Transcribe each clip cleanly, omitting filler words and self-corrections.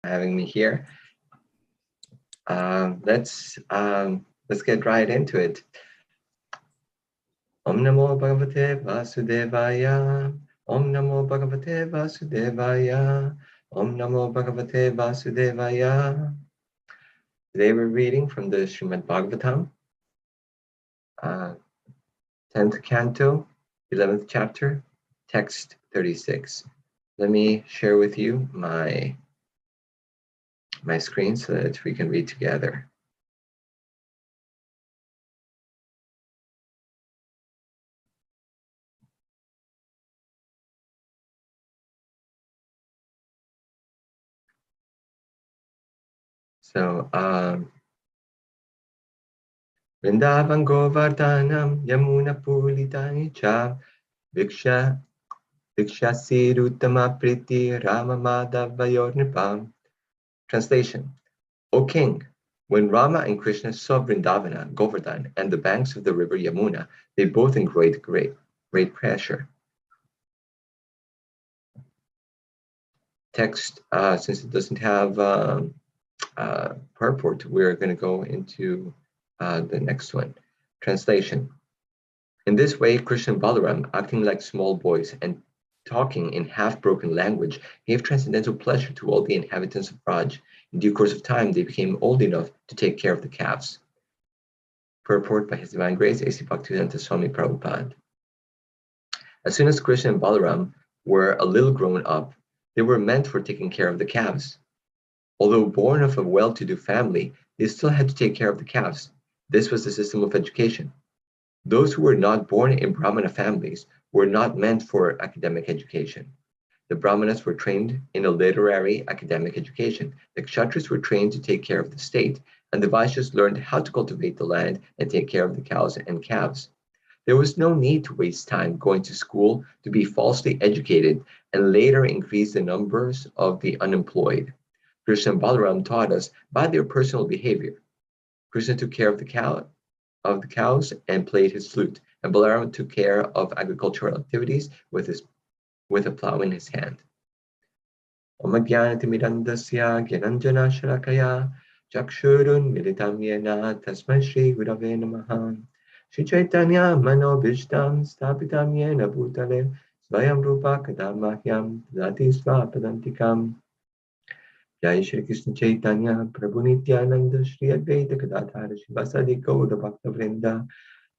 having me here. Let's get right into it. Om Namo Bhagavate Vasudevaya. Om Namo Bhagavate Vasudevaya. Om Namo Bhagavate Vasudevaya. Today we're reading from the Srimad Bhagavatam, 10th canto, 11th chapter, text 36. Let me share with you my screen so that we can read together. So, Vrindavan Govardhanam Yamuna Pulitani Cha Viksha Sirutama Priti Rama Madhavayor Nipam. Translation: O King, when Rama and Krishna saw Vrindavana, Govardhan, and the banks of the river Yamuna, they both enjoyed great pleasure. Text, since it doesn't have purport, we're going to go into the next one. Translation: in this way, Krishna and Balaram, acting like small boys and talking in half-broken language, gave transcendental pleasure to all the inhabitants of Raj. In due course of time, they became old enough to take care of the calves. Purport by His Divine Grace, A.C. Bhaktivedanta Swami Prabhupada. As soon as Krishna and Balaram were a little grown up, they were meant for taking care of the calves. Although born of a well-to-do family, they still had to take care of the calves. This was the system of education. Those who were not born in Brahmana families were not meant for academic education. The Brahmanas were trained in a literary academic education. The Kshatris were trained to take care of the state, and the Vaishyas learned how to cultivate the land and take care of the cows and calves. There was no need to waste time going to school to be falsely educated and later increase the numbers of the unemployed. Krishna and Balaram taught us by their personal behavior. Krishna took care of the cows and played his flute, and Balaram took care of agricultural activities with a plow in his hand. Om Jnanatimidandasya Gyananjana Shalakaya Chakshurun Militam Yena Tasmai Shri Gurave Namaha Shri Chaitanya Manobishtam Stapitam Yena Bhutale Svayam Rupa Kadamahyam Dati Svapadantikam. Jai Shri Krishna Chaitanya Prabhu Nityananda Shri Advaita Gadadhara Shivasadi Gaura Bhakta Vrinda.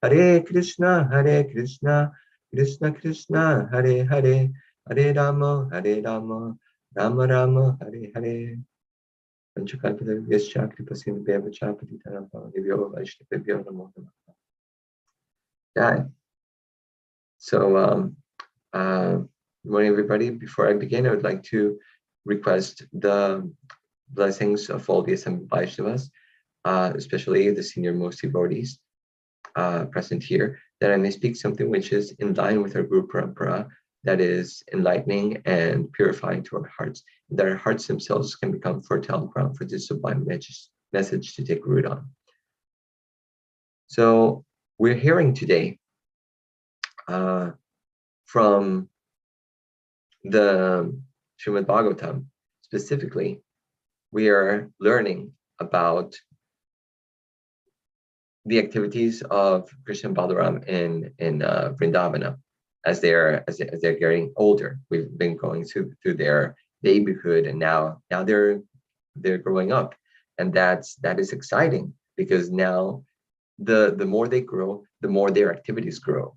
Hare Krishna, Krishna Krishna, Hare Hare, Hare Rama, Rama Rama, Hare Hare. Panchakalpada Vyascha Kripasin Bhavacha Patitanam Bhavadivyo Vaishnavibhyo Namo Namaha. Jai. So, good morning, everybody. Before I begin, I would like to request the blessings of all the assembled Vaishnavas, especially the senior most devotees present here, that I may speak something which is in line with our Guru Parampara, that is enlightening and purifying to our hearts, and that our hearts themselves can become fertile ground for this sublime message to take root on. So we're hearing today from the Srimad Bhagavatam. Specifically, we are learning about the activities of Krishna and Balaram in Vrindavana as they're getting older. We've been going through their babyhood, and now they're growing up, and that is exciting, because now the more they grow, the more their activities grow.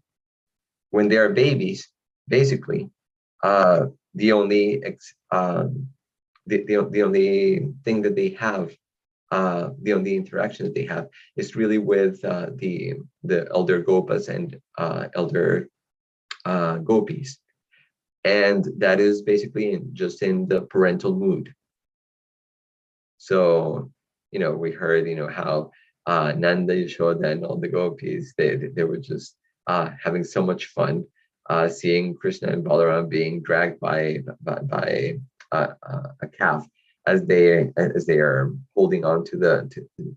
When they are babies, basically, the only thing that they have, the only interaction that they have, is really with the elder Gopas and elder Gopis, and that is basically just in the parental mood. So, we heard, how Nanda, Yashoda, and all the Gopis, they were just having so much fun seeing Krishna and Balaram being dragged by a calf as they are holding on to the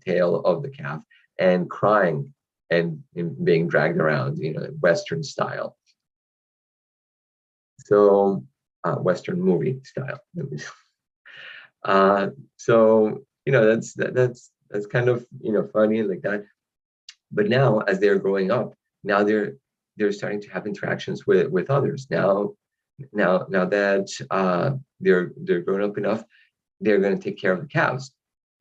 tail of the calf and crying and being dragged around, Western style. So Western movie style. So that's kind of funny like that. But now, as they're growing up, now they're starting to have interactions with others. Now that they're grown up enough, they're going to take care of the calves.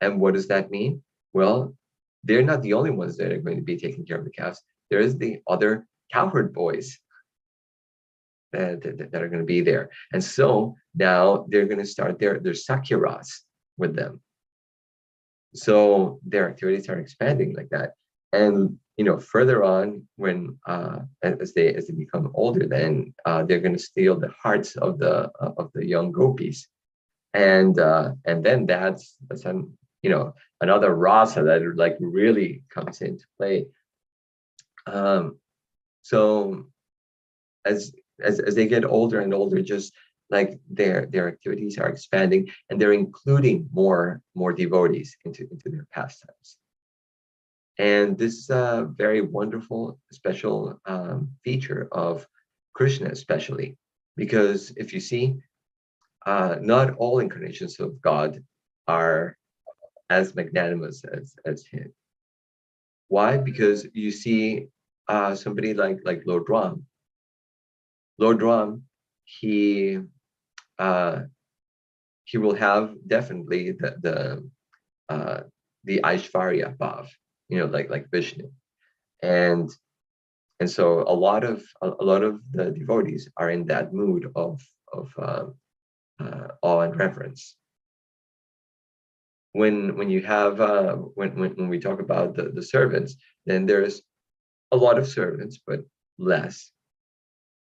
And what does that mean? Well, they're not the only ones that are going to be taking care of the calves. There's the other cowherd boys that are going to be there. And so now they're going to start their sakiras with them. So their activities are expanding like that. And further on, when as they become older, then they're going to steal the hearts of the young gopis, and then that's another rasa that like really comes into play. So as they get older and older, just like their activities are expanding, and they're including more devotees into their pastimes. And this is a very wonderful, special feature of Krishna, especially because if you see, not all incarnations of God are as magnanimous as him. Why? Because you see somebody like Lord Ram. Lord Ram, he will have definitely the Aishvarya Bhav, like Vishnu, and so a lot of the devotees are in that mood of awe and reverence. When you have when we talk about the servants, then there's a lot of servants, but less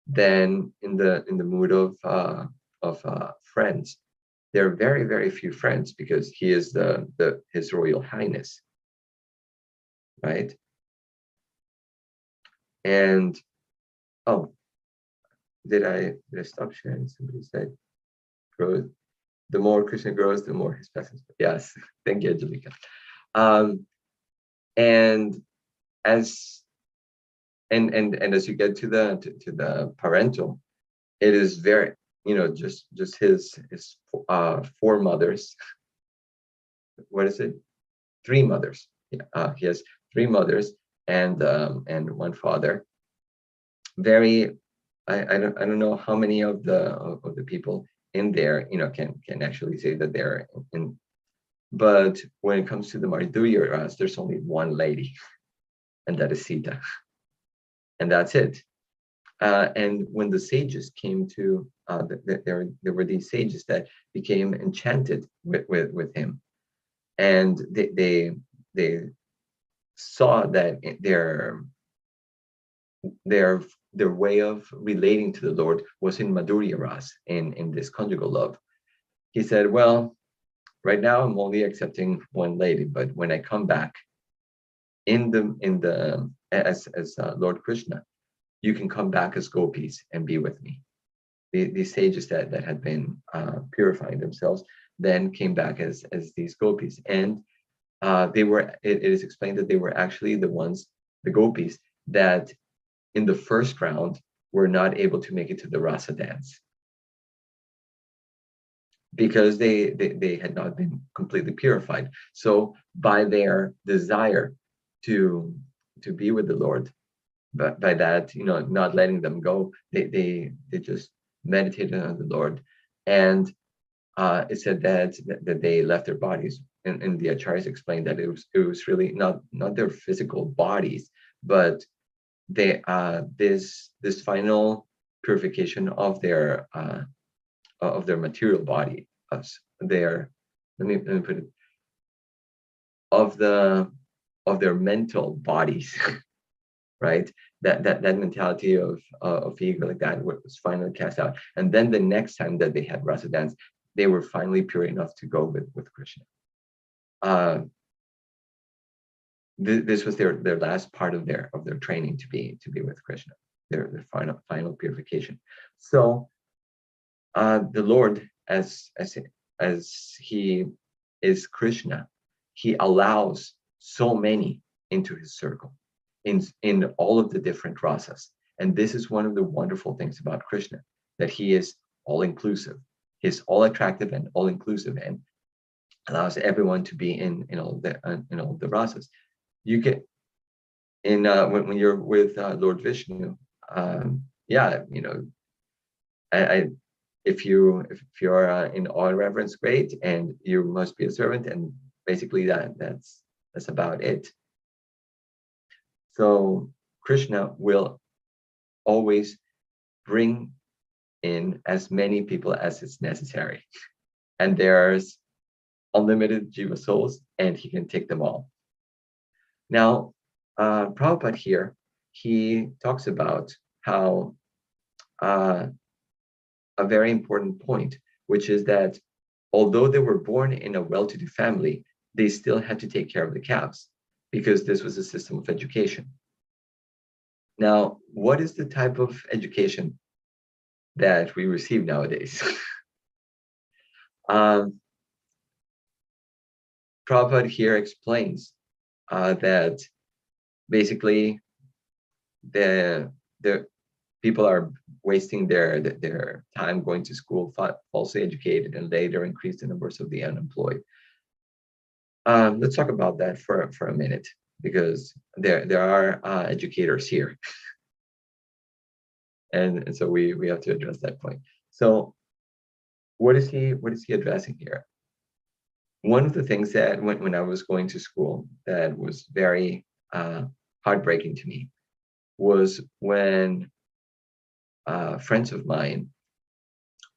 than in the mood of friends. There are very, very few friends because he is His Royal Highness, right? And did I stop sharing? Somebody said, "Grows. The more Krishna grows, the more his presence." Yes, thank you, Angelica. And as as you get to the parental, it is very just his four mothers. What is it? Three mothers. Yeah, he has three mothers and one father. Very, I don't know how many of the people in there can actually say that they're in, but when it comes to the Madhurya Ras, there's only one lady, and that is Sita, and that's it. And when the sages came to, there were these sages that became enchanted with him, and they saw that their way of relating to the Lord was in Madhurya Ras, in this conjugal love. He said, "Well, right now I'm only accepting one lady, but when I come back as Lord Krishna, you can come back as gopis and be with me." These sages that had been purifying themselves then came back as these gopis, and they were. It is explained that they were actually the gopis that in the first round were not able to make it to the rasa dance because they had not been completely purified. So by their desire to be with the Lord, but by that, not letting them go, they just meditated on the Lord, and it said that they left their bodies, and the acharyas explained that it was really not their physical bodies, but they this final purification of their material body, their let me put it, of their mental bodies. Right, that mentality of ego like that was finally cast out, and then the next time that they had rasa dance, they were finally pure enough to go with Krishna. This was their last part of their training to be with Krishna, their final purification. So the Lord, as he is Krishna, he allows so many into his circle in all of the different rasas. And this is one of the wonderful things about Krishna, that he is all inclusive. He's all attractive and all inclusive, and allows everyone to be in all the rasas. You get in when you're with Lord Vishnu, yeah, I if you're in all reverence, great, and you must be a servant, and basically that's about it. So Krishna will always bring in as many people as is necessary, and there's unlimited jiva souls, and he can take them all. Now, Prabhupada here, he talks about how a very important point, which is that although they were born in a well-to-do family, they still had to take care of the cows because this was a system of education. Now, what is the type of education that we receive nowadays? Prabhupada here explains that basically the people are wasting their time going to school, falsely educated, and later increase the numbers of the unemployed. Let's talk about that for a minute, because there are educators here, and so we have to address that point. So what is he addressing here? One of the things that when I was going to school that was very heartbreaking to me was when friends of mine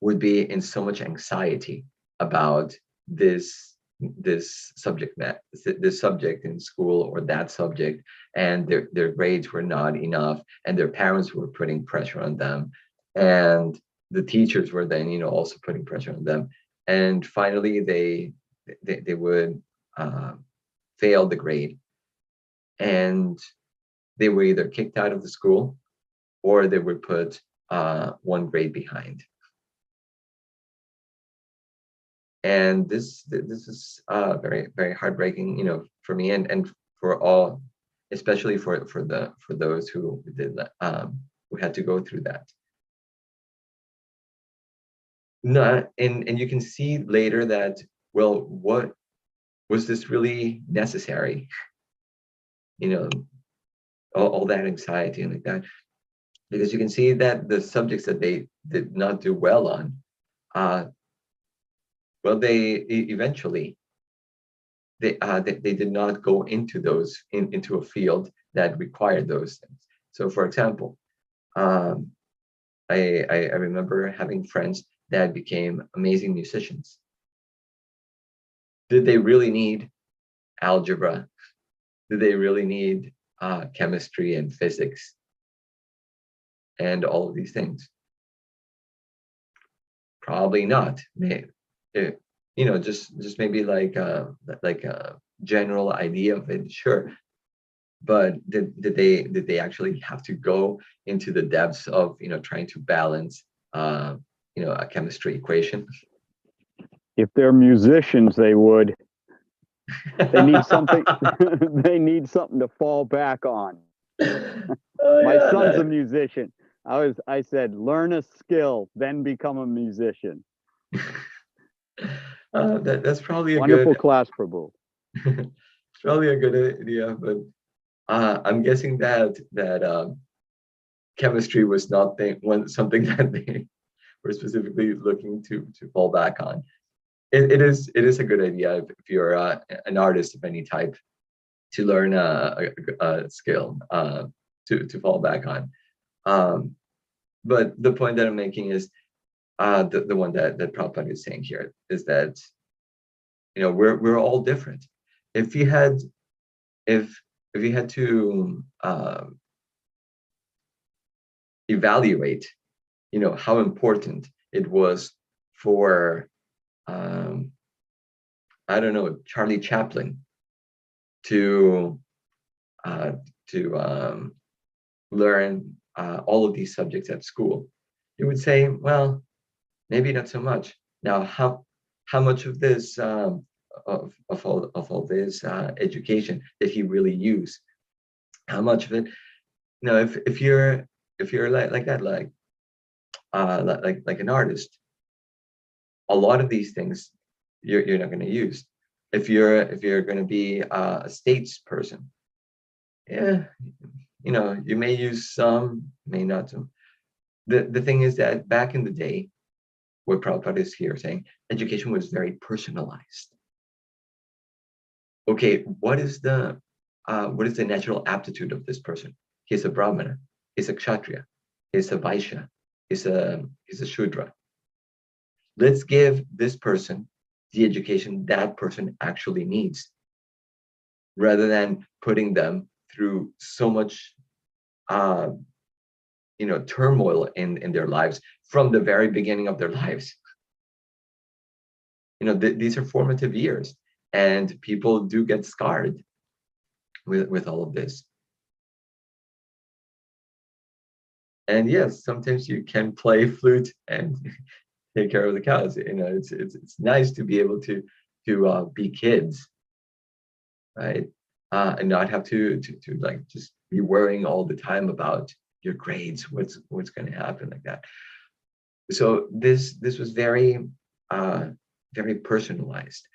would be in so much anxiety about this subject in school or that subject, and their grades were not enough, and their parents were putting pressure on them, and the teachers were then also putting pressure on them, and finally they would fail the grade, and they were either kicked out of the school or they were put one grade behind. And this is very, very heartbreaking, for me and for all, especially for those who did who had to go through that. No, and you can see later that, well, what was this really necessary? All that anxiety and like that, because you can see that the subjects that they did not do well on, well, they eventually they did not go into those into a field that required those things. So, for example, I remember having friends that became amazing musicians. Did they really need algebra? Did they really need chemistry and physics and all of these things? Probably not. Just maybe like a general idea of it, sure. But did they actually have to go into the depths of trying to balance a chemistry equation? If they're musicians, they would. They need something. They need something to fall back on. Oh, My yeah, son's a musician. I said, learn a skill, then become a musician. That's probably a wonderful good class, Prabhu. it's probably a good idea, but I'm guessing that chemistry was not something that they were specifically looking to fall back on. It is a good idea if you're an artist of any type to learn a skill to fall back on. But the point that I'm making is the one that Prabhupada is saying here is that we're all different. If you had to evaluate how important it was for I don't know, Charlie Chaplin to learn all of these subjects at school, you would say, well, maybe not so much. Now, how much of this of all this education did he really use? How much of it? If you're like that, like an artist, a lot of these things you're not going to use. If you're going to be a statesperson, yeah, you may use some, may not some. The thing is that back in the day, what Prabhupada is here saying, education was very personalized. Okay, what is the natural aptitude of this person? He's a Brahmana, he's a Kshatriya, he's a Vaishya, he's a Shudra. Let's give this person the education that person actually needs, rather than putting them through so much turmoil in their lives from the very beginning of their lives. These are formative years, and people do get scarred with all of this. And yes, sometimes you can play flute and take care of the cows. It's nice to be able to be kids, right? And not have to like just be worrying all the time about your grades, what's going to happen, like that. So this was very very personalized.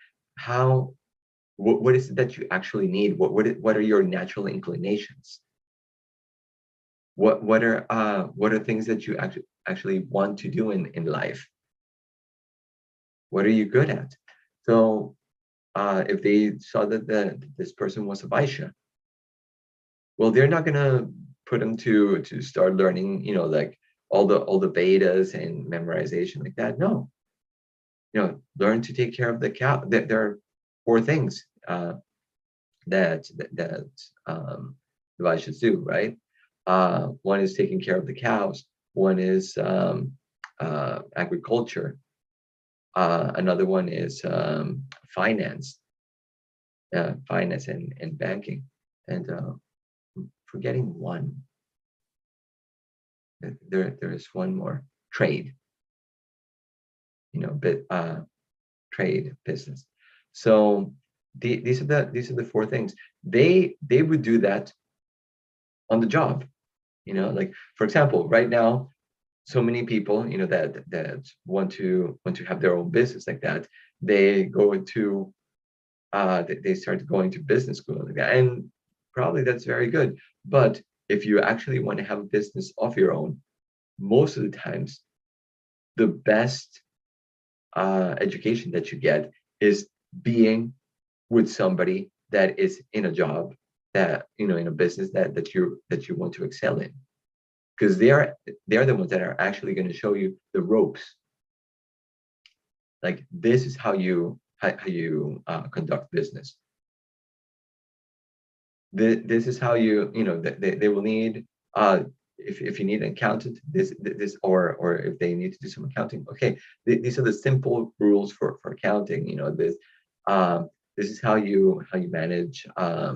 What is it that you actually need? What are your natural inclinations? What are things that you actually want to do in life? What are you good at? So if they saw that this person was a Vaishya, well, they're not gonna put them to start learning, like all the Vedas and memorization like that. No, learn to take care of the cow. There are 4 things that the Vaishyas do, right? One is taking care of the cows. One is agriculture. Another one is finance and banking. And forgetting one. There is one more: trade. Trade, business. So these are the 4 things. They would do that on the job. Like, for example, right now, so many people, that want to have their own business like that, they go into they start going to business school like that, and probably that's very good. But if you actually want to have a business of your own, most of the times, the best education that you get is being with somebody that is in a job, that in a business that you want to excel in, because they are the ones that are actually going to show you the ropes. Like, this is how you conduct business. This is how they will need, if you need an accountant, this or if they need to do some accounting. Okay, these are the simple rules for accounting. This is how you manage a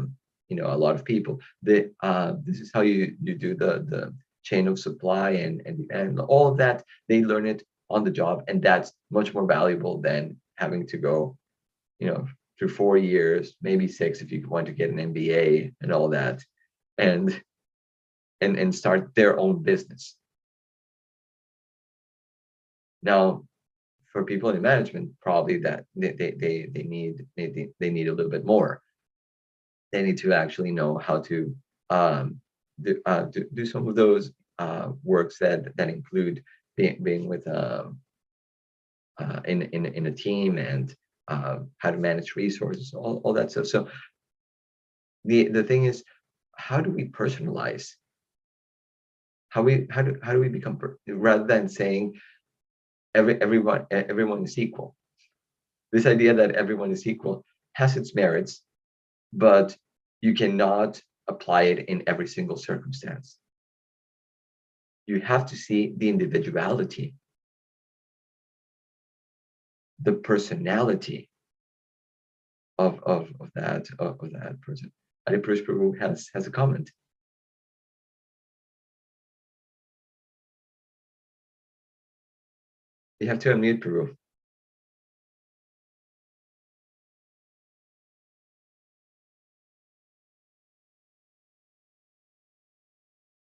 lot of people. This is how you do the chain of supply and all of that. They learn it on the job, and that's much more valuable than having to go through 4 years, maybe 6 if you want to get an MBA and all that, and start their own business. Now, for people in management, probably that they need a little bit more. They need to actually know how to do some of those works that include being with in a team, and how to manage resources, all that stuff. So the thing is, how do we personalize? How do we become rather than saying everyone is equal? This idea that everyone is equal has its merits, but you cannot apply it in every single circumstance. You have to see the individuality, the personality of that person. Adipurush Prabhu has a comment. You have to unmute, Prabhu.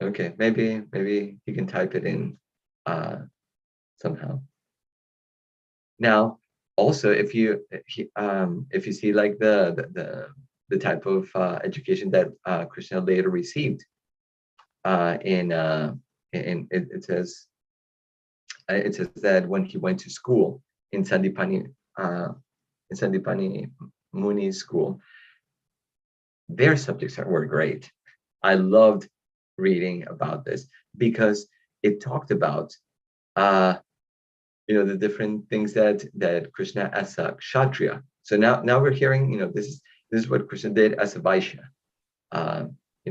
Okay, maybe you can type it in somehow. Now, Also, if you see like the type of education that Krishna later received, in it says that when he went to school in Sandipani Muni's school, their subjects were great. I loved reading about this because it talked about the different things that Krishna as a kshatriya. So now we're hearing, this is what Krishna did as a Vaishya,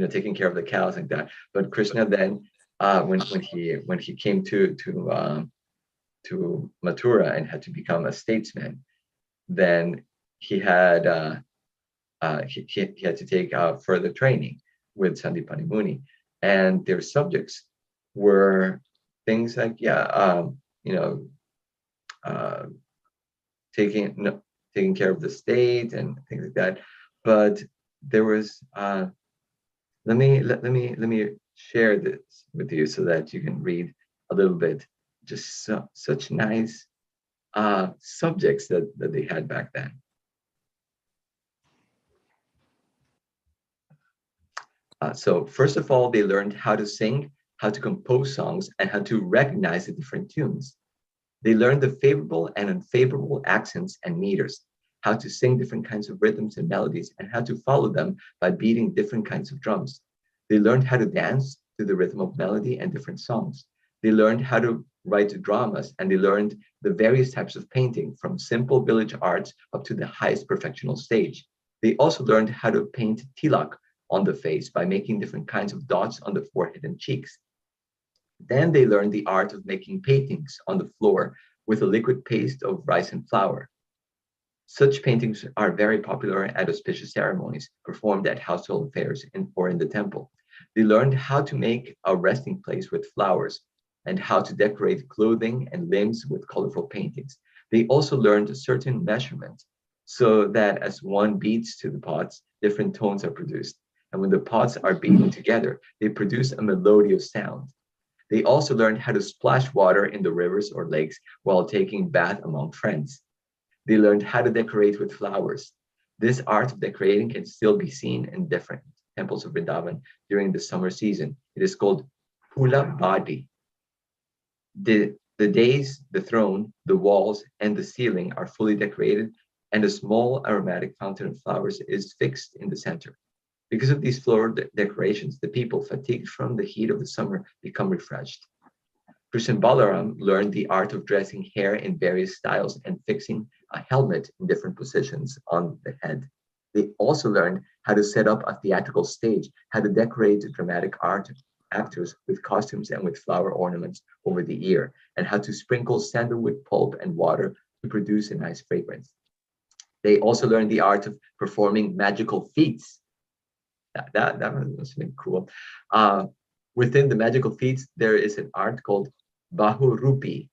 taking care of the cows like that. But Krishna then, when he came to Mathura and had to become a statesman, then he had he had to take further training with Sandipani Muni, and their subjects were things like uh, taking care of the state and things like that. But there was let me share this with you so that you can read a little bit. Just such nice subjects that they had back then. So first of all, they learned how to sing, how to compose songs, and how to recognize the different tunes. They learned the favorable and unfavorable accents and meters, how to sing different kinds of rhythms and melodies, and how to follow them by beating different kinds of drums. They learned how to dance to the rhythm of melody and different songs. They learned how to write dramas, and they learned the various types of painting, from simple village arts up to the highest perfectional stage. They also learned how to paint tilak on the face by making different kinds of dots on the forehead and cheeks. Then they learned the art of making paintings on the floor with a liquid paste of rice and flour. Such paintings are very popular at auspicious ceremonies performed at household affairs or in the temple. They learned how to make a resting place with flowers and how to decorate clothing and limbs with colorful paintings. They also learned a certain measurement so that as one beats to the pots, different tones are produced. And when the pots are beaten together, they produce a melodious sound. They also learned how to splash water in the rivers or lakes while taking bath among friends. They learned how to decorate with flowers. This art of decorating can still be seen in different temples of Vrindavan during the summer season. It is called Pula Badi. The dais, the throne, the walls, and the ceiling are fully decorated, and a small aromatic fountain of flowers is fixed in the center. Because of these floral decorations, the people, fatigued from the heat of the summer, become refreshed. Krishna and Balaram learned the art of dressing hair in various styles and fixing a helmet in different positions on the head. They also learned how to set up a theatrical stage, how to decorate dramatic actors with costumes and with flower ornaments over the ear, and how to sprinkle sandalwood pulp and water to produce a nice fragrance. They also learned the art of performing magical feats. That must have been cool. Within the magical feats, there is an art called Bahurupi,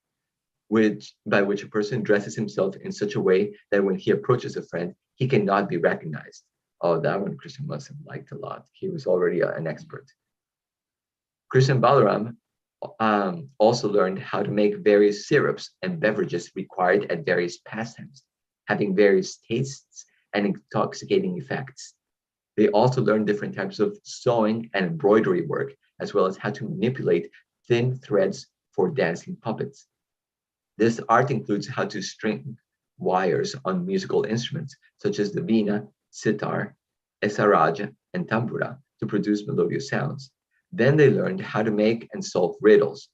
by which a person dresses himself in such a way that when he approaches a friend, he cannot be recognized. Oh, that one Krishna must have liked a lot. He was already an expert. Krishna and Balaram also learned how to make various syrups and beverages required at various pastimes, having various tastes and intoxicating effects. They also learned different types of sewing and embroidery work, as well as how to manipulate thin threads for dancing puppets. This art includes how to string wires on musical instruments, such as the veena, sitar, esaraj, and tambura, to produce melodious sounds. Then they learned how to make and solve riddles.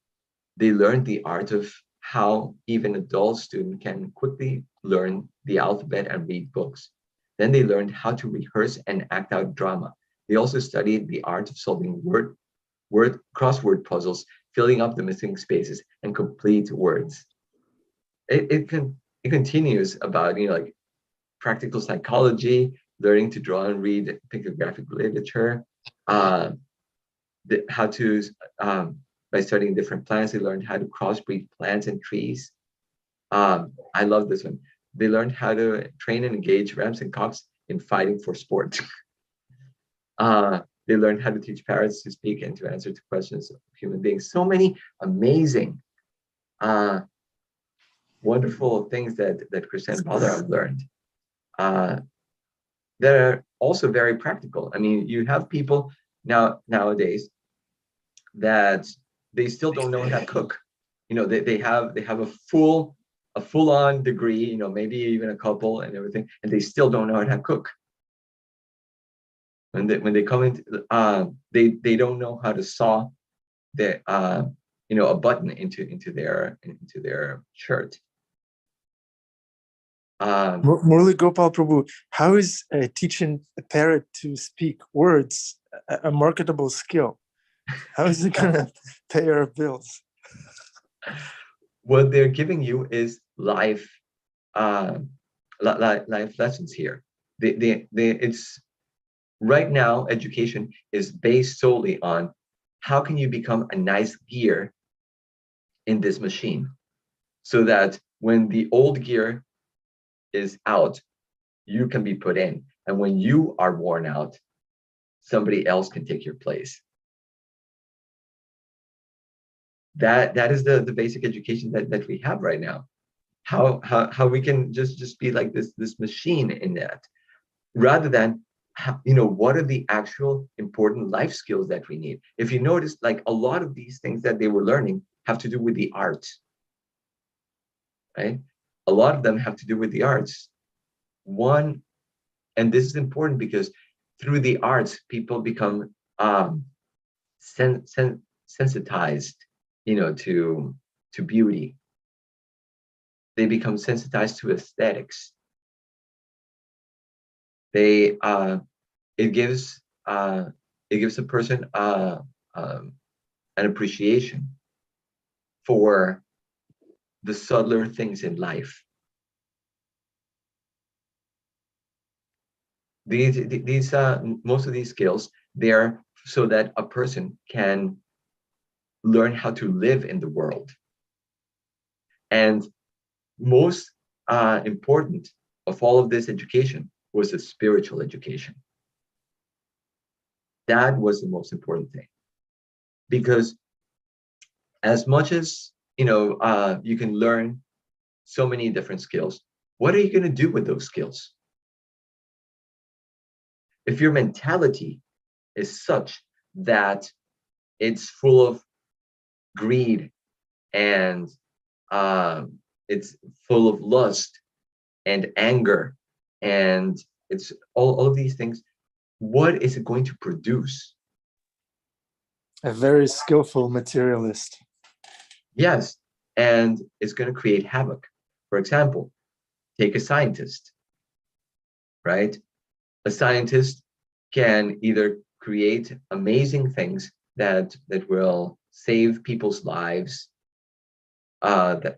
They learned the art of how even a dull student can quickly learn the alphabet and read books. Then they learned how to rehearse and act out drama. They also studied the art of solving crossword puzzles, filling up the missing spaces, and complete words. It continues about like practical psychology, learning to draw and read pictographic literature, how to by studying different plants, they learned how to crossbreed plants and trees. I love this one. They learned how to train and engage rams and cocks in fighting for sport. They learned how to teach parrots to speak and to answer to questions of human beings. So many amazing wonderful things that Krishna and Balaram learned that are also very practical. I mean, you have people nowadays that they still don't know how to cook. You know, they have a full-on degree, you know, maybe even a couple and everything, and they still don't know how to cook. When they come into they don't know how to saw the you know, a button into their shirt. Murli Gopal Prabhu, how is teaching a parrot to speak words a marketable skill? How is it gonna pay our bills? What they're giving you is life lessons here. It's right now, education is based solely on how can you become a nice gear in this machine, so that when the old gear is out, you can be put in, and when you are worn out, somebody else can take your place. That is the basic education that we have right now. How we can just be like this machine in that, rather than, you know, what are the actual important life skills that we need. If you notice, like a lot of these things that they were learning have to do with the arts, right? A lot of them have to do with the arts. One, and this is important because through the arts, people become sensitized, you know, to beauty. They become sensitized to aesthetics. They it gives a person an appreciation for the subtler things in life. These most of these skills, they're so that a person can learn how to live in the world. And most important of all of this education was a spiritual education. That was the most important thing, because as much as, you know, you can learn so many different skills, what are you going to do with those skills? If your mentality is such that it's full of greed and it's full of lust and anger, and it's all of these things, what is it going to produce? A very skillful materialist. Yes, and it's going to create havoc. For example, take a scientist, right? A scientist can either create amazing things that will save people's lives, that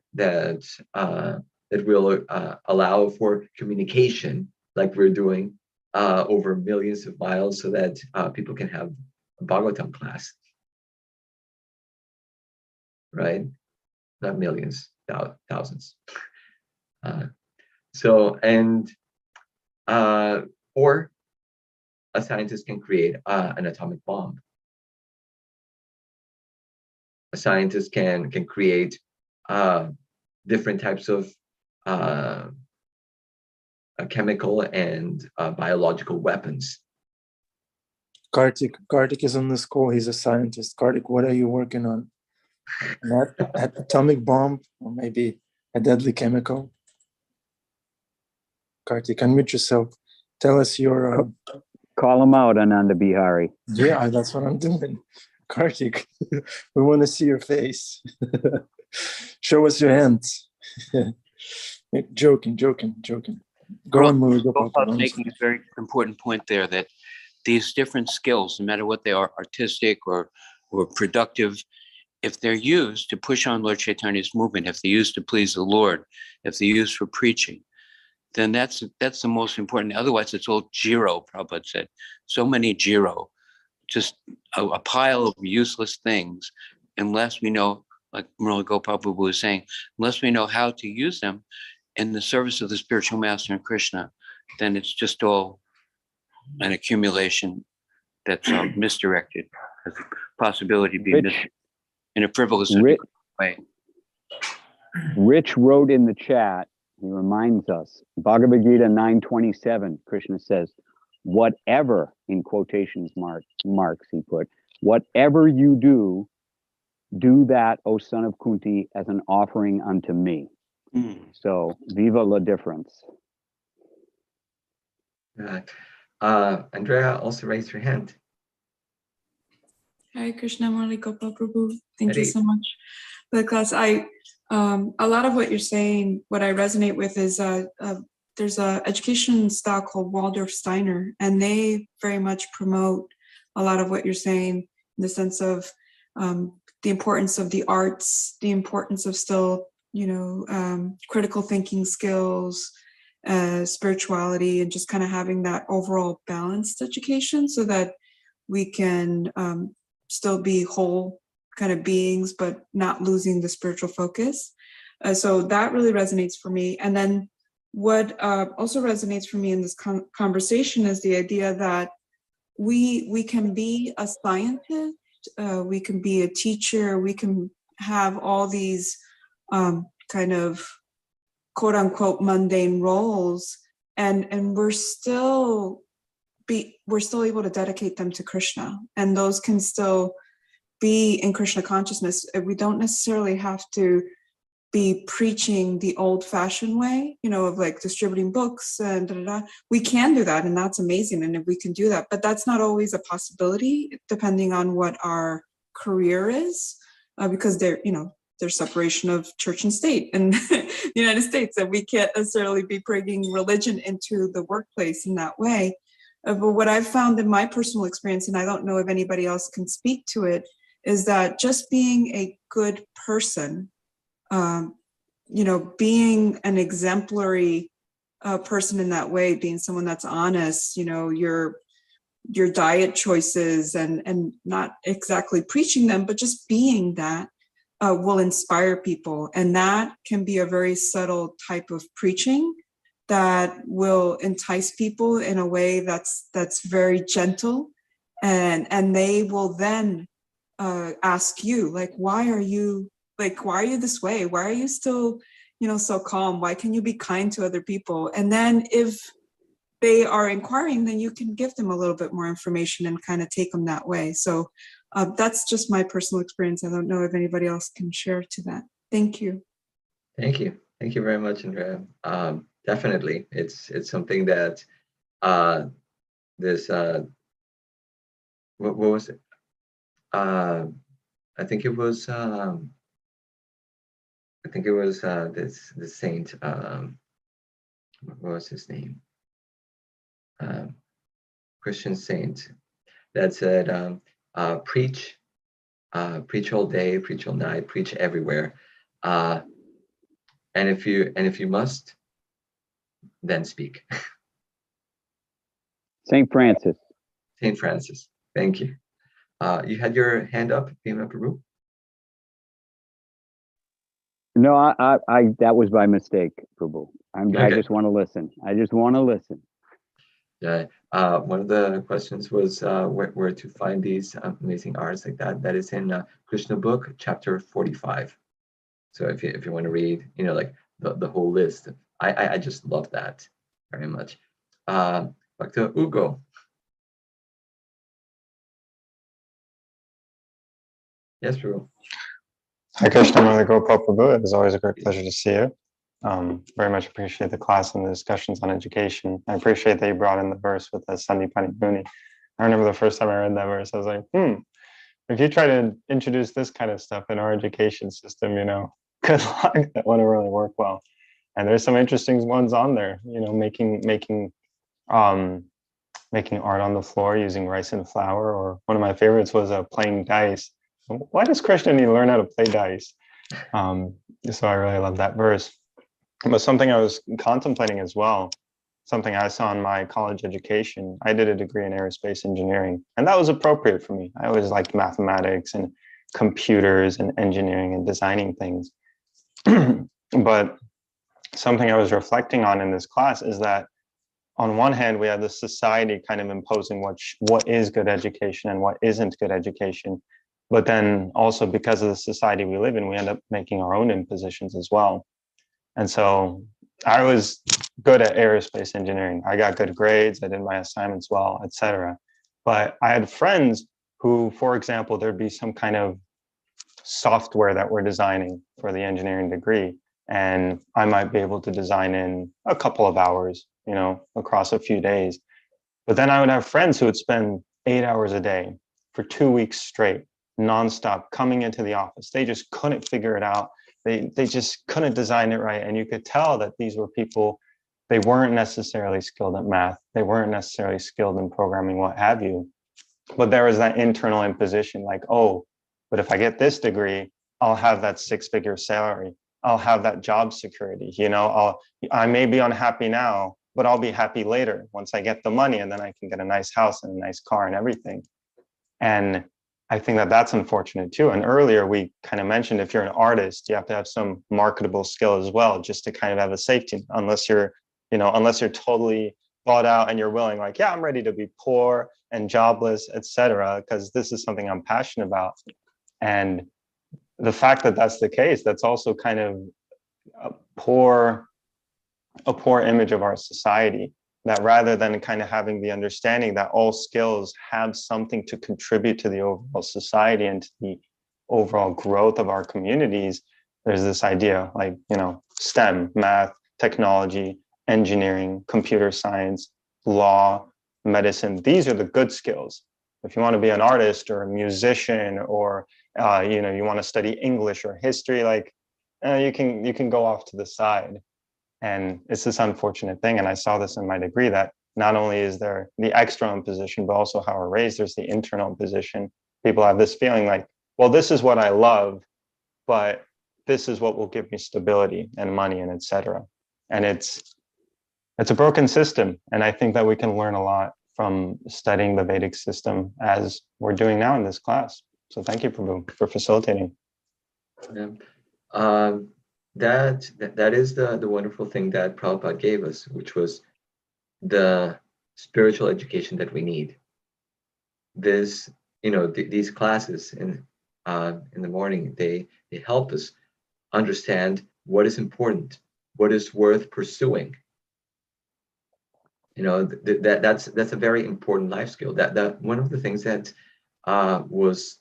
will allow for communication, like we're doing over millions of miles, so that people can have a Bhagavatam class, right? Not millions, thousands. Or a scientist can create an atomic bomb. A scientist can create different types of chemical and biological weapons. Kartik is on this call. He's a scientist. Kartik, what are you working on? An atomic bomb, or maybe a deadly chemical? Kartik, unmute yourself. Tell us your... Call him out, Ananda Bihari. Yeah, that's what I'm doing. Kartik, we want to see your face. Show us your hands. Joking. Go on, Murli. Gopal's making a very important point there, that these different skills, no matter what they are, artistic or productive, if they're used to push on Lord Chaitanya's movement, if they're used to please the Lord, if they're used for preaching, then that's the most important. Otherwise, it's all jiro, Prabhupada said. So many jiro, just a pile of useless things, unless we know, like Murli Gopal Prabhu was saying, unless we know how to use them in the service of the spiritual master and Krishna, then it's just all an accumulation that's misdirected, has a possibility to be in a frivolous way. Rich wrote in the chat, he reminds us, Bhagavad Gita 9:27, Krishna says, whatever, in quotations marks he put, whatever you do, do that, O son of Kunti, as an offering unto me. So, viva la difference. Andrea also raised her hand. Hare Krishna, Murli, Gopal, Prabhu. Thank Hare. you so much for the class. A lot of what you're saying, what I resonate with is there's a education style called Waldorf Steiner, and they very much promote a lot of what you're saying in the sense of the importance of the arts, the importance of still, critical thinking skills, spirituality, and just kind of having that overall balanced education so that we can still be whole kind of beings, but not losing the spiritual focus. So that really resonates for me. And then what also resonates for me in this conversation is the idea that we can be a scientist, we can be a teacher, we can have all these kind of quote unquote mundane roles, and we're still able to dedicate them to Krishna, and those can still be in Krishna consciousness. We don't necessarily have to be preaching the old-fashioned way, of like distributing books and we can do that, and that's amazing, and if we can do that, but that's not always a possibility depending on what our career is, because there's separation of church and state in the United States, and we can't necessarily be bringing religion into the workplace in that way. But what I've found in my personal experience, and I don't know if anybody else can speak to it, is that just being a good person, being an exemplary person in that way, being someone that's honest, your diet choices and not exactly preaching them, but just being that will inspire people. And that can be a very subtle type of preaching that will entice people in a way that's very gentle, and they will then ask you, like, why are you this way? Why are you still so calm? Why can you be kind to other people? And then if they are inquiring, then you can give them a little bit more information and kind of take them that way. So that's just my personal experience. I don't know if anybody else can share to that. Thank you. Thank you very much, Andrea. Definitely, it's something that this what was it? I think it was this saint. What was his name? Christian saint that said, preach all day, preach all night, preach everywhere, and if you must, then speak. Saint Francis. Saint Francis. Thank you. You had your hand up, Bhima Prabhu? No, I that was by mistake, Prabhu. I Okay. just want to listen. I just want to listen. Yeah. One of the questions was where to find these amazing arts like that. That is in Krishna book, chapter 45. So if you want to read, like the whole list, I just love that very much. Back to Ugo. Yes, Prabhu. Hi, Krishna, Murli, Gopal, Prabhu. It is always a great pleasure to see you. Very much appreciate the class and the discussions on education. I appreciate that you brought in the verse with the Sandipani Muni. I remember the first time I read that verse, I was like, if you try to introduce this kind of stuff in our education system, good luck. That wouldn't really work well. And there's some interesting ones on there, making art on the floor using rice and flour, or one of my favorites was playing dice. Why does Krishna need to learn how to play dice? So I really love that verse. But something I was contemplating as well, something I saw in my college education, I did a degree in aerospace engineering, and that was appropriate for me. I always liked mathematics and computers and engineering and designing things. But something I was reflecting on in this class is that on one hand, we have the society kind of imposing what is good education and what isn't good education. But then also because of the society we live in, we end up making our own impositions as well. And so I was good at aerospace engineering. I got good grades. I did my assignments well, etc. But I had friends who, for example, there'd be some kind of software that we're designing for the engineering degree, and I might be able to design in a couple of hours, across a few days. But then I would have friends who would spend 8 hours a day for 2 weeks straight, nonstop, coming into the office. They just couldn't figure it out. They just couldn't design it right. And you could tell that these were people, they weren't necessarily skilled at math. They weren't necessarily skilled in programming, what have you. But there was that internal imposition like, oh, but if I get this degree, I'll have that 6-figure salary. I'll have that job security. I may be unhappy now, but I'll be happy later once I get the money, and then I can get a nice house and a nice car and everything. And I think that that's unfortunate too. And earlier we kind of mentioned, if you're an artist, you have to have some marketable skill as well, just to kind of have a safety, unless you're totally bought out and you're willing, like, yeah, I'm ready to be poor and jobless, etc., because this is something I'm passionate about. And the fact that that's the case, that's also kind of a poor image of our society, that rather than kind of having the understanding that all skills have something to contribute to the overall society and to the overall growth of our communities, there's this idea like, STEM, math, technology, engineering, computer science, law, medicine. These are the good skills. If you want to be an artist or a musician, or you want to study English or history, like you can go off to the side. And it's this unfortunate thing. And I saw this in my degree, that not only is there the external imposition, but also how we're raised, there's the internal imposition. People have this feeling like, well, this is what I love, but this is what will give me stability and money and etc. And it's a broken system. And I think that we can learn a lot from studying the Vedic system as we're doing now in this class. So thank you, Prabhu, for facilitating. Yeah. That is the wonderful thing that Prabhupada gave us, which was the spiritual education that we need. This, these classes in the morning, they help us understand what is important, what is worth pursuing. That's a very important life skill. That one of the things that was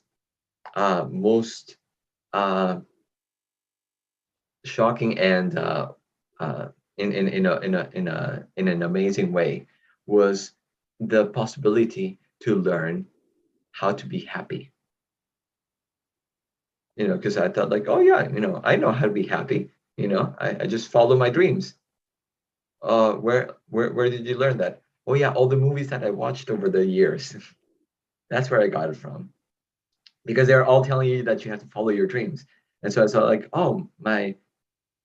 most shocking and in an amazing way was the possibility to learn how to be happy. Because I thought like, oh yeah, I know how to be happy. I just follow my dreams. Where did you learn that? Oh yeah, all the movies that I watched over the years. That's where I got it from. Because they're all telling you that you have to follow your dreams. And so I thought like, oh, my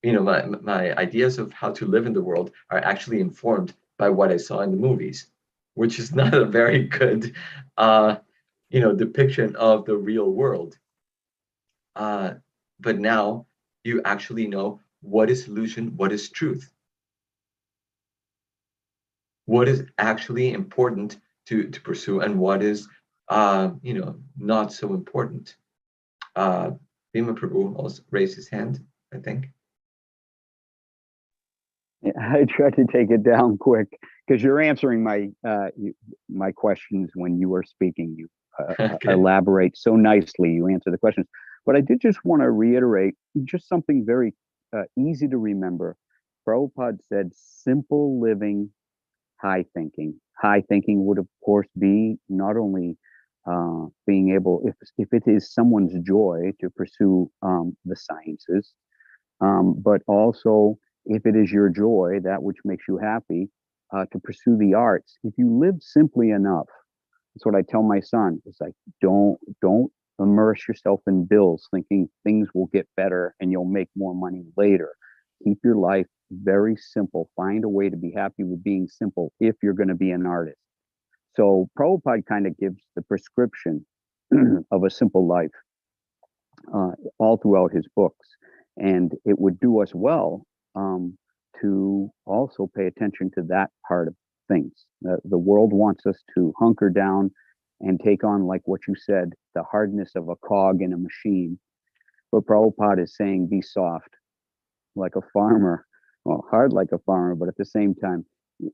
ideas of how to live in the world are actually informed by what I saw in the movies, which is not a very good, depiction of the real world. But now you actually know what is illusion, what is truth, what is actually important to pursue, and what is, not so important. Bhima Prabhu also raised his hand, I think. I tried to take it down quick because you're answering my questions when you were speaking. You Okay. elaborate so nicely. You answer the questions, but I did just want to reiterate just something very easy to remember. Prabhupada said, "Simple living, high thinking." High thinking would, of course, be not only being able, if it is someone's joy to pursue the sciences, but also if it is your joy, that which makes you happy, to pursue the arts. If you live simply enough, that's what I tell my son. It's like, don't immerse yourself in bills thinking things will get better and you'll make more money later. Keep your life very simple. Find a way to be happy with being simple if you're going to be an artist. So Prabhupada kind of gives the prescription of a simple life all throughout his books. And it would do us well to also pay attention to that part of things. The world wants us to hunker down and take on, like what you said, the hardness of a cog in a machine. But Prabhupada is saying, be soft, like a farmer, well, hard like a farmer, but at the same time,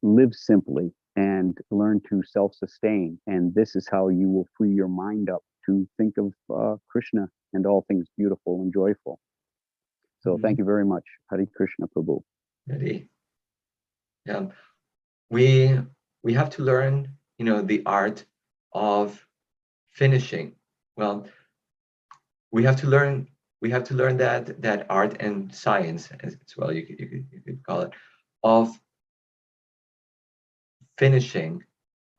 live simply and learn to self-sustain. And this is how you will free your mind up to think of Krishna and all things beautiful and joyful. So thank you very much. Hare Krishna, Prabhu. Ready? Yeah. We have to learn, the art of finishing. Well, we have to learn that art and science as well, you could call it, of finishing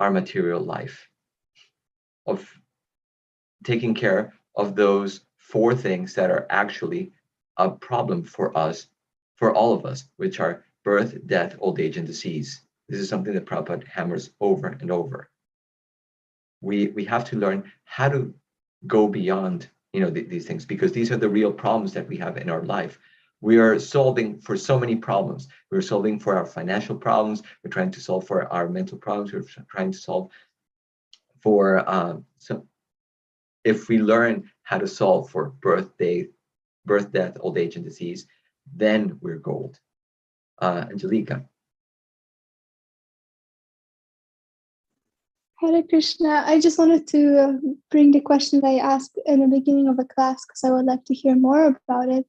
our material life, of taking care of those 4 things that are actually a problem for us, for all of us, which are birth, death, old age, and disease. This is something that Prabhupada hammers over and over. We have to learn how to go beyond, these things, because these are the real problems that we have in our life. We are solving for so many problems. We're solving for our financial problems. We're trying to solve for our mental problems. We're trying to solve for so if we learn how to solve for birth, death, old age, and disease, then we're gold. Angelica. Hare Krishna. I just wanted to bring the question that I asked in the beginning of the class because I would like to hear more about it.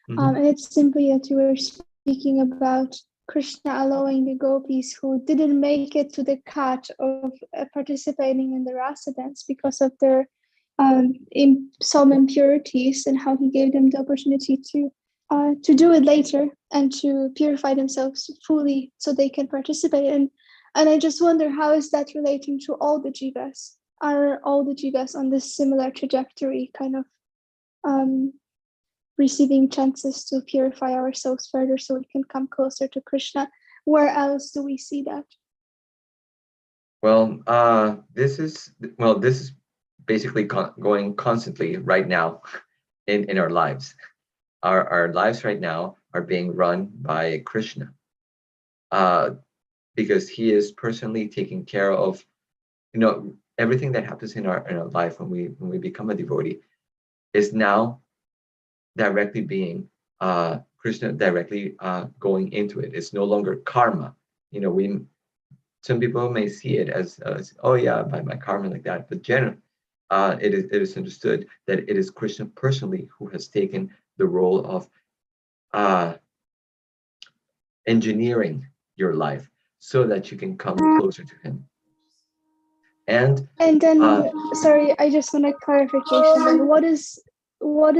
And it's simply that you were speaking about Krishna allowing the gopis who didn't make it to the cut of participating in the rasa dance because of their some impurities, and how he gave them the opportunity to do it later and to purify themselves fully so they can participate. And I just wonder, how is that relating to all the jivas? Are all the jivas on this similar trajectory, kind of receiving chances to purify ourselves further so we can come closer to Krishna? Where else do we see that? Well, this is basically going constantly right now in our lives. Our lives right now are being run by Krishna, because he is personally taking care of, everything that happens in our life when we become a devotee is now directly being Krishna directly going into it. It's no longer karma. Some people may see it as oh yeah, by my karma, like that, but generally it is understood that it is Krishna personally who has taken the role of engineering your life so that you can come closer to him. And then sorry, I just want a clarification. Then what is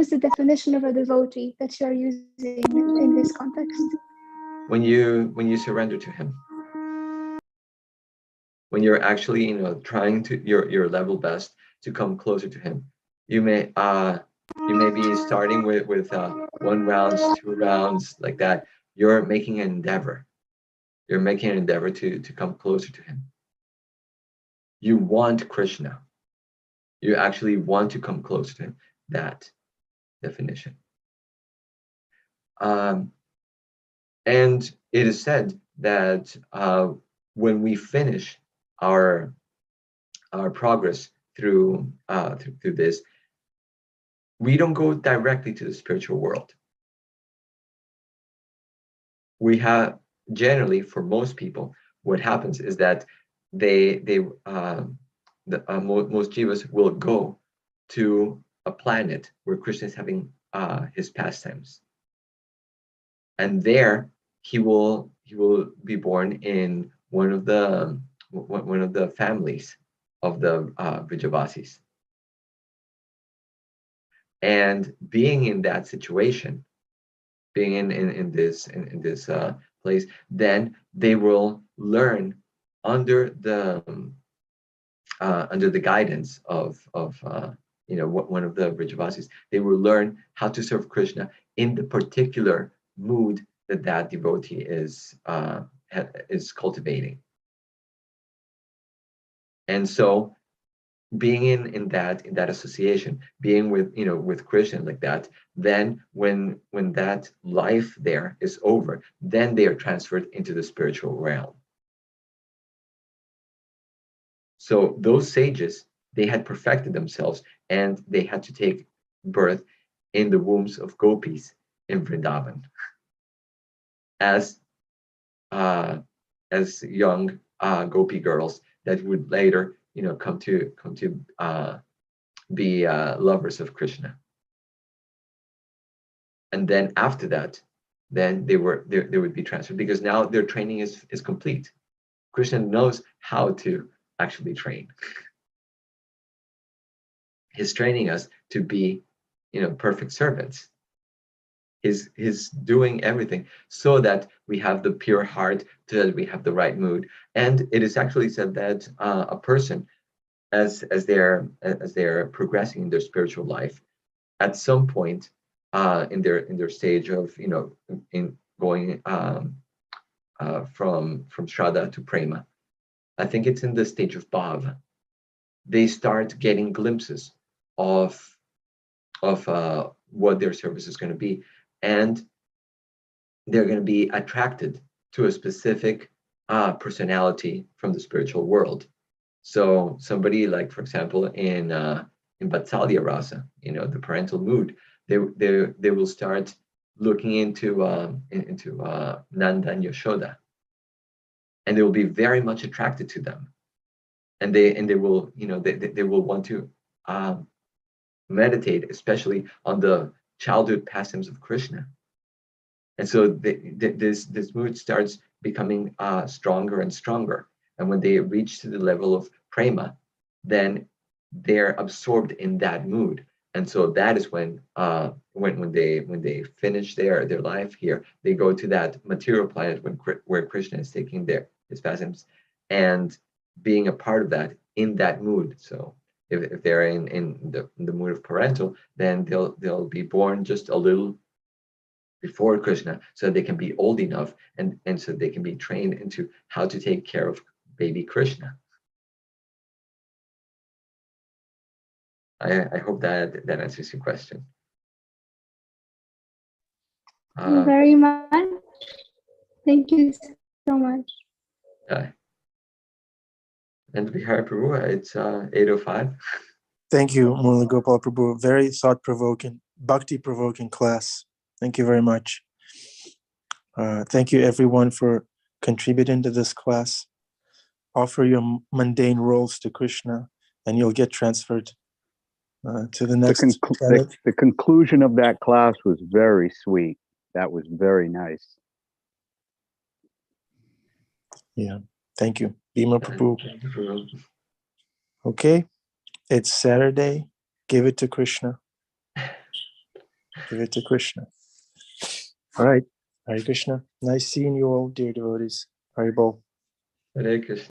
the definition of a devotee that you're using in this context? When you surrender to him, when you're actually trying to your level best to come closer to him, you may be starting with 1 round, 2 rounds, like that. You're making an endeavor. You're making an endeavor to come closer to him. You want Krishna. You actually want to come closer to him. That definition. And it is said that when we finish our progress through this, we don't go directly to the spiritual world. We have generally, for most people, what happens is that most jivas will go to a planet where Krishna is having his pastimes, and there he will be born in one of the families of the Vrijavasis. And being in that situation, being in this place, then they will learn under the guidance of one of the Vrijavasis. They will learn how to serve Krishna in the particular mood that devotee is cultivating. And so, being in that association, being with Krishna like that, then when that life there is over, then they are transferred into the spiritual realm. So those sages, they had perfected themselves, and they had to take birth in the wombs of gopis in Vrindavan as young gopi girls that would later, come to be lovers of Krishna. And then after that, then they would be transferred, because now their training is complete. Krishna knows how to actually train. He's training us to be, perfect servants. He's doing everything so that we have the pure heart, so that we have the right mood. And it is actually said that a person, as they're progressing in their spiritual life, at some point in their stage of, in going from Shraddha to Prema, I think it's in the stage of Bhav, they start getting glimpses of what their service is going to be, and they're going to be attracted to a specific personality from the spiritual world. So somebody like, for example, in Vatsalya Rasa, the parental mood, they will start looking into Nanda and Yashoda, and they will be very much attracted to them, and they will, they will want to meditate, especially on the childhood pastimes of Krishna. And so this mood starts becoming stronger and stronger. And when they reach to the level of prema, then they're absorbed in that mood. And so that is when they finish their life here, they go to that material planet where Krishna is taking his pastimes and being a part of that in that mood. So if they're in the mood of parental, then they'll be born just a little before Krishna, so they can be old enough and so they can be trained into how to take care of baby Krishna. I hope that answers your question. Very much. Thank you so much. And Vihar Prabhu, it's 8:05. Thank you, Murli Gopal Prabhu. Very thought-provoking, bhakti-provoking class. Thank you very much. Thank you, everyone, for contributing to this class. Offer your mundane roles to Krishna, and you'll get transferred to the next planet. The conclusion of that class was very sweet. That was very nice. Yeah, thank you. Bhima Prabhu. Okay, it's Saturday. Give it to Krishna. Give it to Krishna. All right. Hare Krishna. Nice seeing you all, dear devotees. Haribol. Hare Krishna.